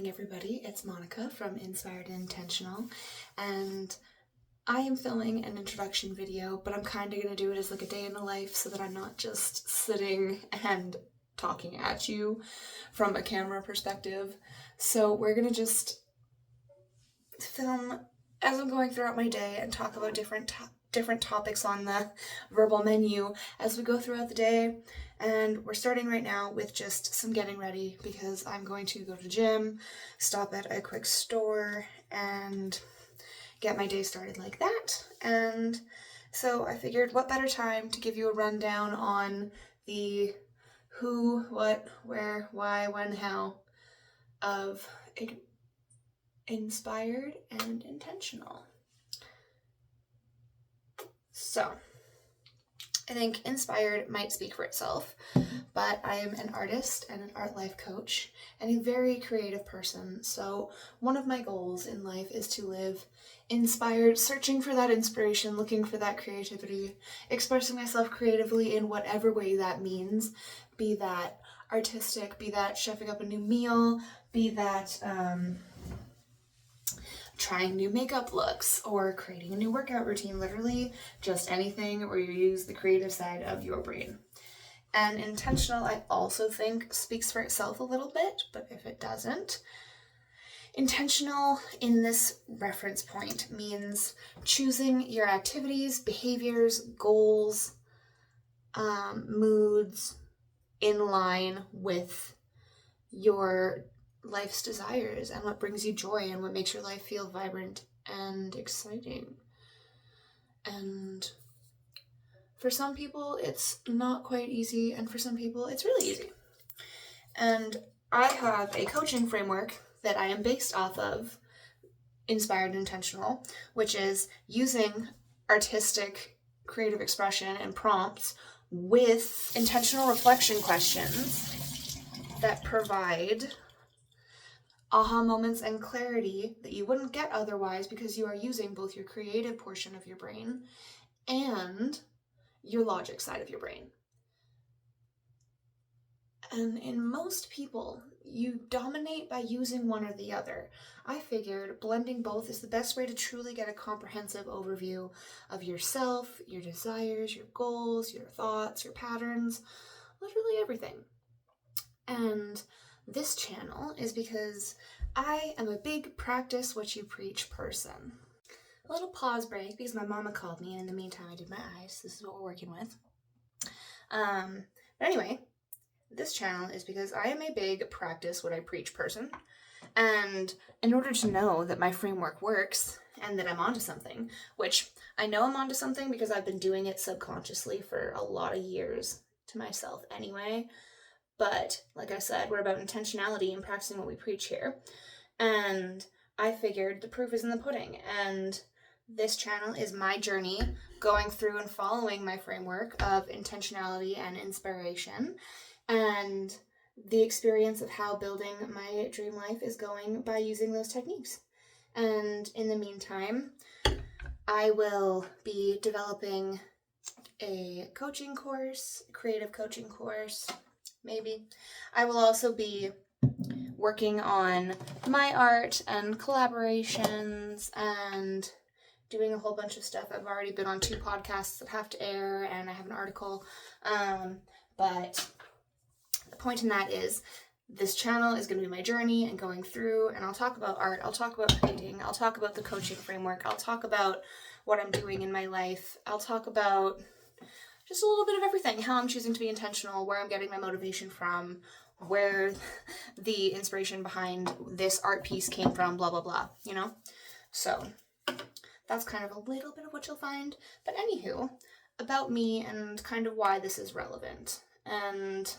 morning, everybody. It's Monika from Inspired and Intentional, and I am filming an introduction video, but I'm kind of going to do it as like a day in the life so that I'm not just sitting and talking at you from a camera perspective. So we're going to just film as I'm going throughout my day and talk about different topics on the verbal menu as we go throughout the day. And we're starting right now with just some getting ready because I'm going to go to the gym, stop at a quick store, and get my day started like that. And so I figured what better time to give you a rundown on the who, what, where, why, when, how of inspired and intentional. So I think inspired might speak for itself, but I am an artist and an art life coach and a very creative person. So one of my goals in life is to live inspired, searching for that inspiration, looking for that creativity, expressing myself creatively in whatever way that means, be that artistic, be that chefing up a new meal, be that trying new makeup looks or creating a new workout routine, literally just anything where you use the creative side of your brain. And intentional, I also think, speaks for itself a little bit, but if it doesn't, intentional in this reference point means choosing your activities, behaviors, goals, moods in line with your life's desires and what brings you joy and what makes your life feel vibrant and exciting. And for some people it's not quite easy, and for some people it's really easy. And I have a coaching framework that I am based off of Inspired and Intentional, which is using artistic creative expression and prompts with intentional reflection questions that provide aha moments and clarity that you wouldn't get otherwise, because you are using both your creative portion of your brain and your logic side of your brain. And in most people, you dominate by using one or the other. I figured blending both is the best way to truly get a comprehensive overview of yourself, your desires, your goals, your thoughts, your patterns, literally everything. And this channel is because I am a big practice what you preach person. A little pause break because my mama called me, and in the meantime I did my eyes. This is what we're working with. But anyway, this channel is because I am a big practice what I preach person. And in order to know that my framework works and that I'm onto something, which I know I'm onto something because I've been doing it subconsciously for a lot of years to myself anyway. But like I said, we're about intentionality and practicing what we preach here. And I figured the proof is in the pudding. And this channel is my journey going through and following my framework of intentionality and inspiration, and the experience of how building my dream life is going by using those techniques. And in the meantime, I will be developing a coaching course, a creative coaching course, maybe. I will also be working on my art and collaborations and doing a whole bunch of stuff. I've already been on 2 podcasts that have to air, and I have an article. But the point in that is this channel is going to be my journey and going through, and I'll talk about art, I'll talk about painting, I'll talk about the coaching framework, I'll talk about what I'm doing in my life, I'll talk about just a little bit of everything, how I'm choosing to be intentional, where I'm getting my motivation from, where the inspiration behind this art piece came from, blah, blah, blah, you know? So that's kind of a little bit of what you'll find. But anywho, about me and kind of why this is relevant. And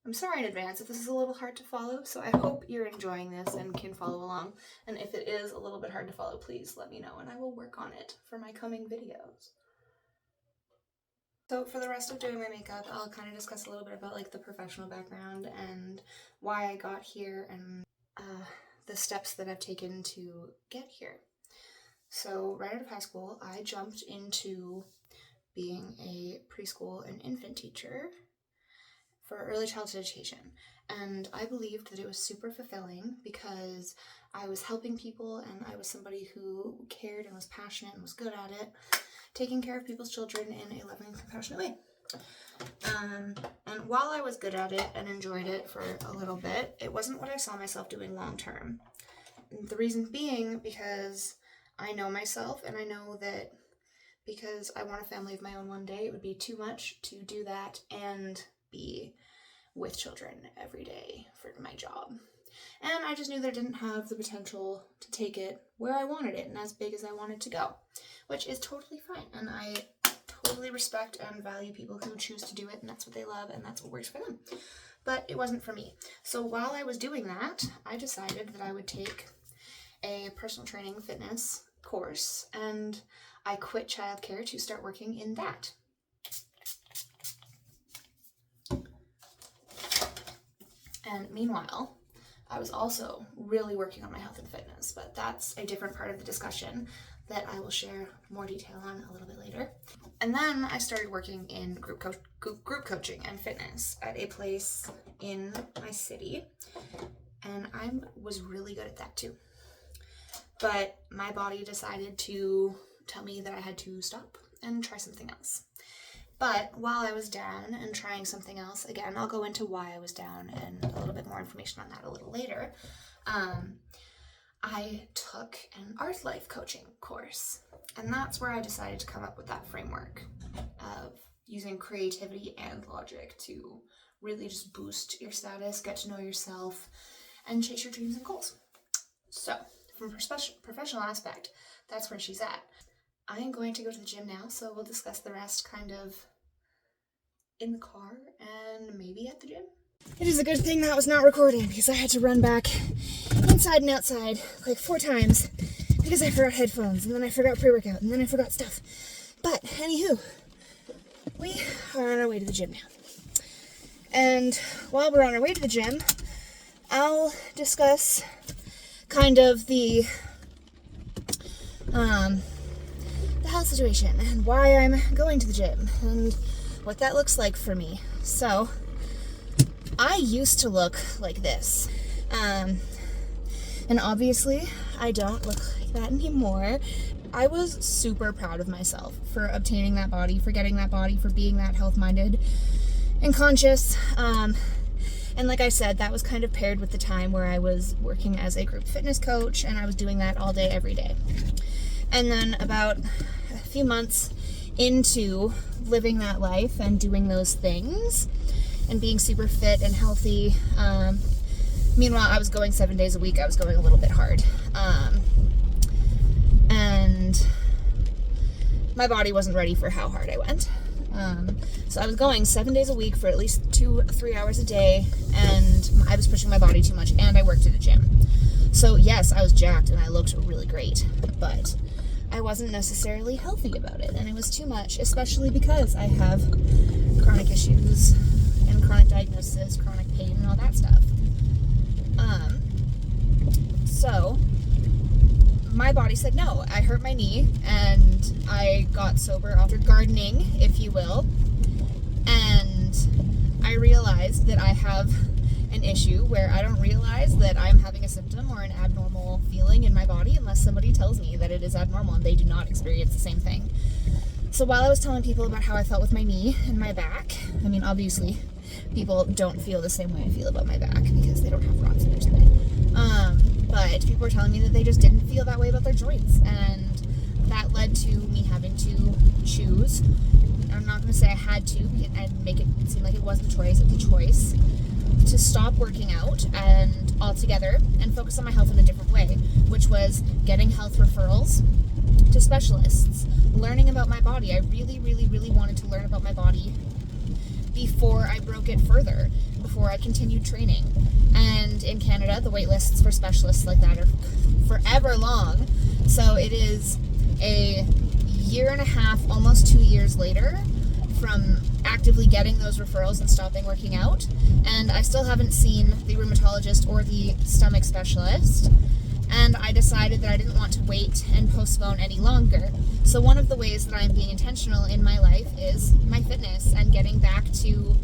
I'm sorry in advance if this is a little hard to follow, so I hope you're enjoying this and can follow along. And if it is a little bit hard to follow, please let me know and I will work on it for my coming videos. So for the rest of doing my makeup, I'll kind of discuss a little bit about like the professional background and why I got here and the steps that I've taken to get here. So right out of high school, I jumped into being a preschool and infant teacher for early childhood education. And I believed that it was super fulfilling because I was helping people and I was somebody who cared and was passionate and was good at it, taking care of people's children in a loving, compassionate way. And while I was good at it and enjoyed it for a little bit, it wasn't what I saw myself doing long term. The reason being because I know myself, and I know that because I want a family of my own one day, it would be too much to do that and be with children every day for my job. And I just knew that I didn't have the potential to take it where I wanted it and as big as I wanted to go, which is totally fine. And I totally respect and value people who choose to do it, and that's what they love and that's what works for them. But it wasn't for me. So while I was doing that, I decided that I would take a personal training fitness course, and I quit childcare to start working in that. And meanwhile, I was also really working on my health and fitness, but that's a different part of the discussion that I will share more detail on a little bit later. And then I started working in group coaching and fitness at a place in my city, and I was really good at that too. But my body decided to tell me that I had to stop and try something else. But while I was down and trying something else, again, I'll go into why I was down and a little bit more information on that a little later, I took an art life coaching course. And that's where I decided to come up with that framework of using creativity and logic to really just boost your status, get to know yourself, and chase your dreams and goals. So, from a professional aspect, that's where she's at. I am going to go to the gym now, so we'll discuss the rest kind of in the car and maybe at the gym. It is a good thing that was not recording because I had to run back inside and outside like 4 times because I forgot headphones, and then I forgot pre-workout, and then I forgot stuff. But anywho, we are on our way to the gym now. And while we're on our way to the gym, I'll discuss kind of the health situation and why I'm going to the gym and what that looks like for me. So I used to look like this, and obviously I don't look like that anymore. I was super proud of myself for obtaining that body, for getting that body, for being that health-minded and conscious. And like I said, that was kind of paired with the time where I was working as a group fitness coach, and I was doing that all day, every day. And then about a few months into living that life and doing those things and being super fit and healthy, meanwhile, I was going 7 days a week. I was going a little bit hard. And my body wasn't ready for how hard I went. So I was going 7 days a week for at least 2-3 hours a day, and I was pushing my body too much, and I worked at a gym. So yes, I was jacked and I looked really great, but I wasn't necessarily healthy about it, and it was too much, especially because I have chronic issues and chronic diagnosis, chronic pain, and all that stuff. So my body said no. I hurt my knee, and I got sober after gardening, if you will, and I realized that I have an issue where I don't realize that I'm having a symptom or an abnormal feeling in my body unless somebody tells me that it is abnormal and they do not experience the same thing. So while I was telling people about how I felt with my knee and my back, I mean, obviously people don't feel the same way I feel about my back because they don't have rods in their spine. But people were telling me that they just didn't feel that way about their joints, and that led to me having to choose. I'm not going to say I had to and make it seem like it wasn't a choice. It was a choice to stop working out and altogether and focus on my health in a different way, which was getting health referrals to specialists, learning about my body. I really, really, really wanted to learn about my body before I broke it further, before I continued training. And in Canada, the wait lists for specialists like that are forever long. So it is a 1.5 almost 2 years later from actively getting those referrals and stopping working out, and I still haven't seen the rheumatologist or the stomach specialist, and I decided that I didn't want to wait and postpone any longer. So one of the ways that I'm being intentional in my life is my fitness and getting back to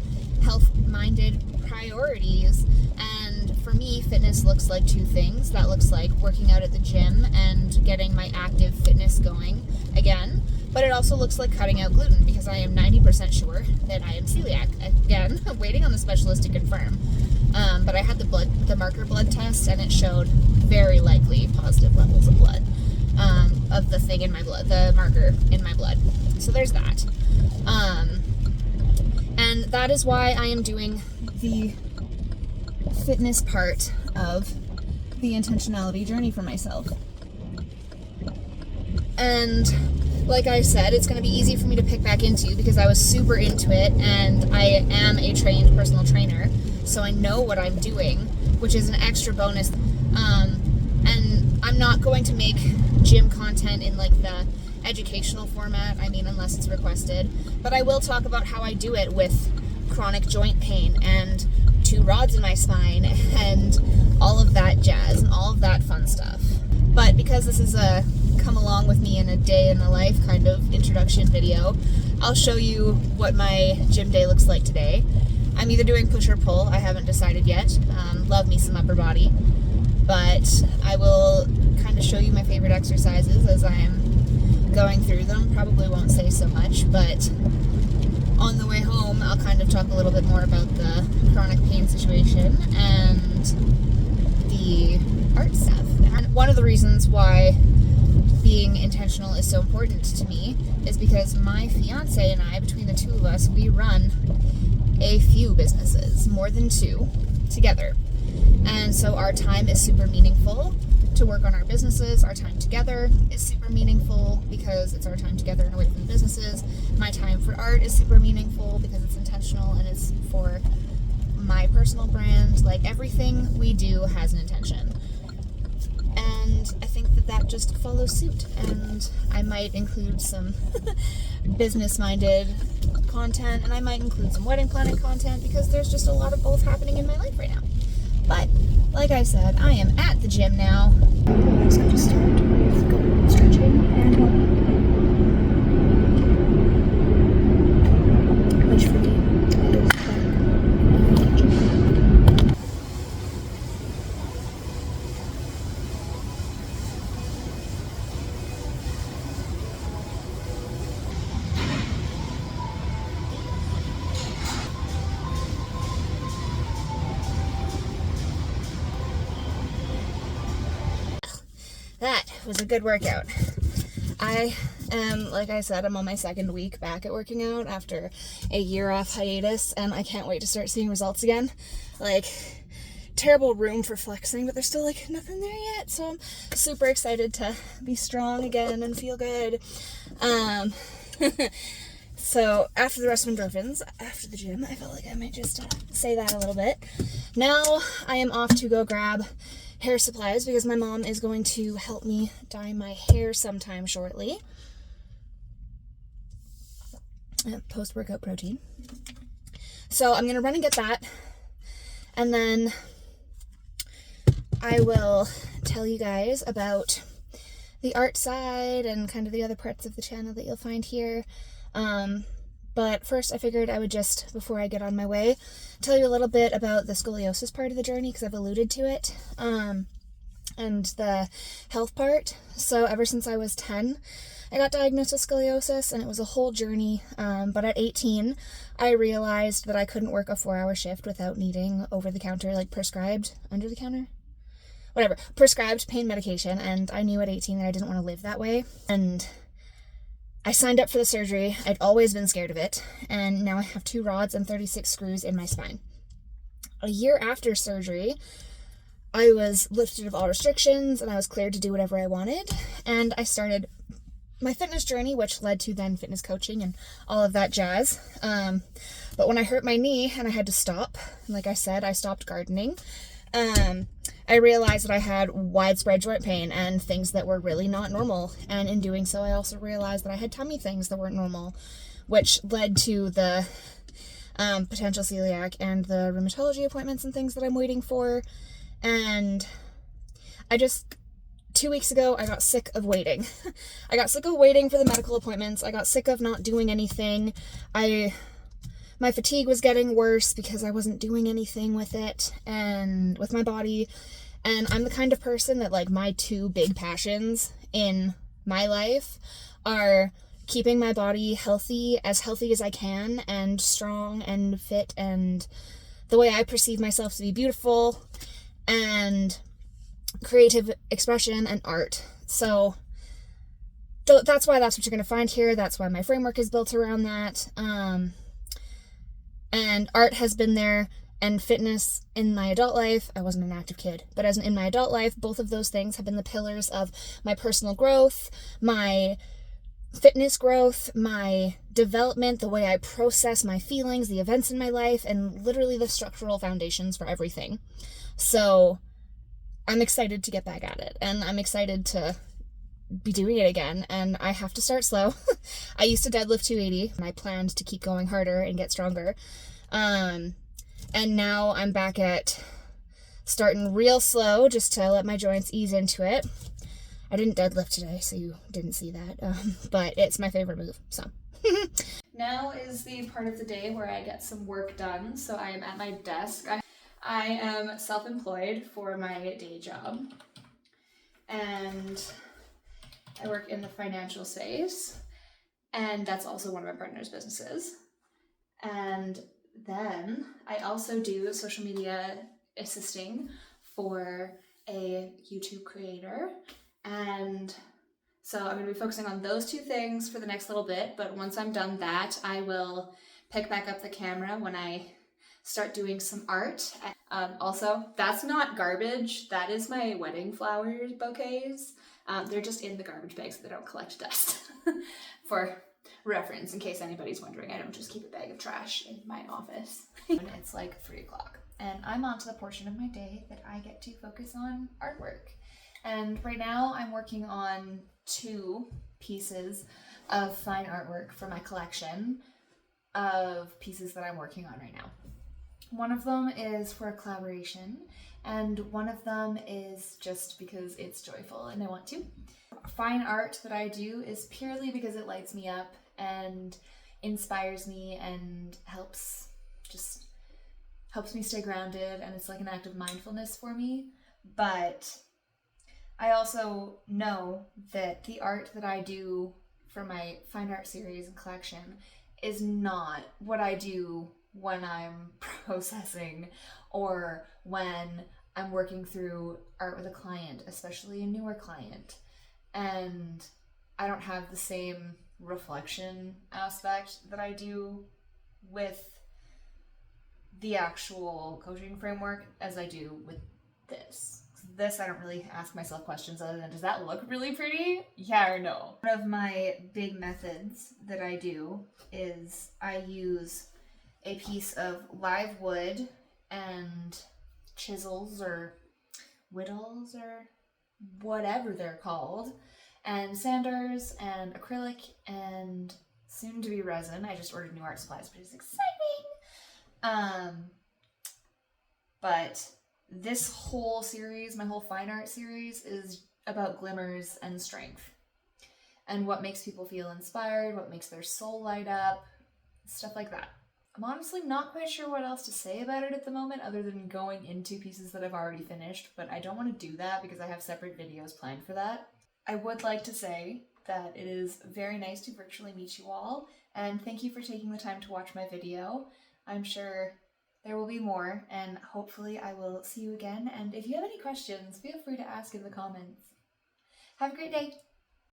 health-minded priorities. And for me, fitness looks like two things. That looks like working out at the gym and getting my active fitness going again. But it also looks like cutting out gluten, because I am 90% sure that I am celiac. Again, waiting on the specialist to confirm. But I had the marker blood test, and it showed very likely positive levels of blood, of the thing in my blood, the marker in my blood. So there's that. And that is why I am doing the fitness part of the intentionality journey for myself. And like I said, it's going to be easy for me to pick back into because I was super into it, and I am a trained personal trainer, so I know what I'm doing, which is an extra bonus. And I'm not going to make gym content in like the educational format, I mean, unless it's requested, but I will talk about how I do it with chronic joint pain and 2 rods in my spine and all of that jazz and all of that fun stuff. But because this is a come along with me in a day in the life kind of introduction video, I'll show you what my gym day looks like today. I'm either doing push or pull, I haven't decided yet. Love me some upper body, but I will kind of show you my favorite exercises as I am going through them. Probably won't say so much, but on the way home I'll kind of talk a little bit more about the chronic pain situation and the art stuff. And one of the reasons why being intentional is so important to me is because my fiancé and I, between the two of us, we run a few businesses, more than 2, together. And so our time is super meaningful to work on our businesses. Our time together is super meaningful because it's our time together and away from the businesses. My time for art is super meaningful because it's intentional and it's for my personal brand. Like, everything we do has an intention. And I think that just follows suit, and I might include some business-minded content, and I might include some wedding planning content, because there's just a lot of both happening in my life right now. But like I said, I am at the gym now. I'm just going to start with stretching and warming up, which for me is that was a good workout. I am, like I said, I'm on my 2nd week back at working out after a year off hiatus, and I can't wait to start seeing results again. Like, terrible room for flexing, but there's still like nothing there yet, so I'm super excited to be strong again and feel good. So after the rest of endorphins, after the gym, I felt like I might just say that a little bit. Now I am off to go grab hair supplies because my mom is going to help me dye my hair sometime shortly. Post-workout protein. So I'm going to run and get that, and then I will tell you guys about the art side and kind of the other parts of the channel that you'll find here. But first I figured I would just, before I get on my way, tell you a little bit about the scoliosis part of the journey, because I've alluded to it, and the health part. So ever since I was 10, I got diagnosed with scoliosis, and it was a whole journey. But at 18, I realized that I couldn't work a 4-hour shift without needing over-the-counter, like prescribed, under-the-counter? Whatever, prescribed pain medication, and I knew at 18 that I didn't want to live that way. And I signed up for the surgery. I'd always been scared of it, and now I have 2 rods and 36 screws in my spine. A year after surgery, I was lifted of all restrictions, and I was cleared to do whatever I wanted, and I started my fitness journey, which led to then fitness coaching and all of that jazz. But when I hurt my knee and I had to stop, like I said, I stopped gardening, I realized that I had widespread joint pain and things that were really not normal. And in doing so, I also realized that I had tummy things that weren't normal, which led to the potential celiac and the rheumatology appointments and things that I'm waiting for. And 2 weeks ago, I got sick of waiting. I got sick of waiting for the medical appointments. I got sick of not doing anything. I my fatigue was getting worse because I wasn't doing anything with it and with my body. And I'm the kind of person that, like, my two big passions in my life are keeping my body healthy as I can, and strong and fit, and the way I perceive myself to be beautiful, and creative expression and art. So that's why that's what you're going to find here. That's why my framework is built around that. And art has been there, and fitness in my adult life. I wasn't an active kid, but in my adult life, both of those things have been the pillars of my personal growth, my fitness growth, my development, the way I process my feelings, the events in my life, and literally the structural foundations for everything. So I'm excited to get back at it, and I'm excited to be doing it again, and I have to start slow. I used to deadlift 280, and I planned to keep going harder and get stronger. And now I'm back at starting real slow just to let my joints ease into it. I didn't deadlift today, so you didn't see that, but it's my favorite move, so. Now is the part of the day where I get some work done, so I am at my desk. I am self-employed for my day job, and I work in the financial space, and that's also one of my partner's businesses. And then I also do social media assisting for a YouTube creator, and so I'm going to be focusing on those two things for the next little bit, but once I'm done that, I will pick back up the camera when I start doing some art. Also, that's not garbage. That is my wedding flower bouquets. They're just in the garbage bags so they don't collect dust. For reference, in case anybody's wondering, I don't just keep a bag of trash in my office. It's like 3 o'clock, and I'm on to the portion of my day that I get to focus on artwork. And right now I'm working on 2 pieces of fine artwork for my collection of pieces that I'm working on right now. One of them is for a collaboration, and one of them is just because it's joyful and I want to. Fine art that I do is purely because it lights me up and inspires me and helps me stay grounded, and it's like an act of mindfulness for me. But I also know that the art that I do for my fine art series and collection is not what I do when I'm processing or when I'm working through art with a client, especially a newer client. And I don't have the same reflection aspect that I do with the actual coaching framework as I do with this. This, I don't really ask myself questions other than, does that look really pretty? Yeah or no? One of my big methods that I do is I use a piece of live wood and chisels or whittles or whatever they're called, and sanders and acrylic and soon to be resin. I just ordered new art supplies, which is exciting. But this whole series, my whole fine art series, is about glimmers and strength and what makes people feel inspired, what makes their soul light up, stuff like that. I'm honestly not quite sure what else to say about it at the moment other than going into pieces that I've already finished, but I don't want to do that because I have separate videos planned for that. I would like to say that it is very nice to virtually meet you all, and thank you for taking the time to watch my video. I'm sure there will be more, and hopefully I will see you again, and if you have any questions, feel free to ask in the comments. Have a great day!